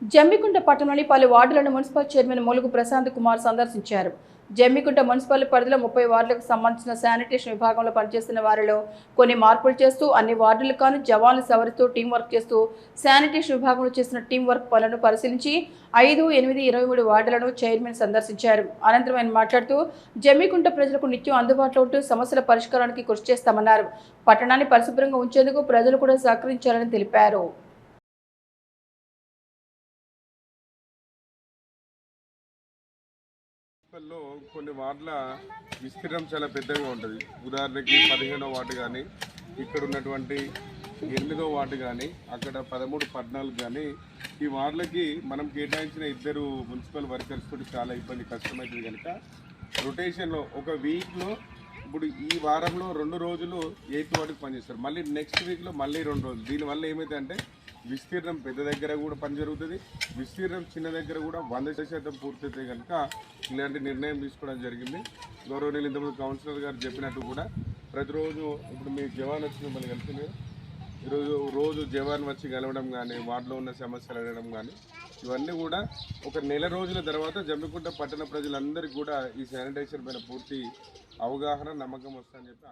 జమ్మికుంట పట్టణంలోని పలు వార్డులను municipal chairman Mulugu Prashanth Kumar సందర్శించారు. జమ్మికుంట మున్సిపల్ పరిధిలో 30 వార్డులకు సంబంధించిన శానిటేషన్ విభాగంలో పనిచేస్తున్న వారిలో కొన్ని మార్పులు చేస్తూ అన్ని వార్డులకు జవాన్లు సవరిస్తూ టీం వర్క్ చేస్తూ శానిటేషన్ విభాగంలో చేసిన టీం వర్క్ పనులను పరిశీలించి 5, 8, 23 వార్డులను చైర్మన్ సందర్శించారు. అనంతరం ఆయన మాట్లాడుతూ జమ్మికుంట ప్రజలకు నిత్యం అందుబాటులో ఉంటూ సమస్యల పరిష్కారానికి కృషి చేస్తామన్నారు. పట్టణాన్ని పరిశుభ్రంగా ఉంచేందుకు ప్రజలు కూడా సహకరించాలని తెలిపారు. లో కొన్ని వార్డుల విస్తీర్ణం చాలా పెద్దగా ఉంటుంది. ఉదాహరణకి 15వ వార్డు కానీ, ఇక్కడ ఉన్నటువంటి 8వ వార్డు కానీ, అక్కడ 13, 14 కానీ ఈ వార్డులకి మనం కేటాయించిన 2 మున్సిపల్ వర్కర్స్ తోటి చాలా ఇబ్బంది కష్టమవుతుంది. కనుక రొటేషన్లో ఒక వీక్లో ఇప్పుడు ఈ వారంలో 2 రోజులు 8th వార్డుకి పనిచేస్తారు, మళ్ళీ నెక్స్ట్ వీక్లో మళ్ళీ 2 రోజులు. దీనివల్ల ఏమైతే అంటే విస్తీర్ణం పెద్ద దగ్గర కూడా పని జరుగుతుంది, విస్తీర్ణం చిన్న దగ్గర కూడా 100% పూర్తయితే కనుక ఇలాంటి నిర్ణయం తీసుకోవడం జరిగింది. గౌరవనీయులు ఇంతకుముందు కౌన్సిలర్ గారు చెప్పినట్టు కూడా ప్రతిరోజు ఇప్పుడు మీ జవాన్ వచ్చి మిమ్మల్ని కలిసింది, రోజు జవాన్ వచ్చి కలవడం కానీ, వార్డులో ఉన్న సమస్యలు అడగడం కానీ, ఇవన్నీ కూడా ఒక నెల రోజుల తర్వాత జమ్మికుంట పట్టణ ప్రజలందరికీ కూడా ఈ శానిటైజేషన్ పైన పూర్తి అవగాహన, నమ్మకం వస్తుందని చెప్పి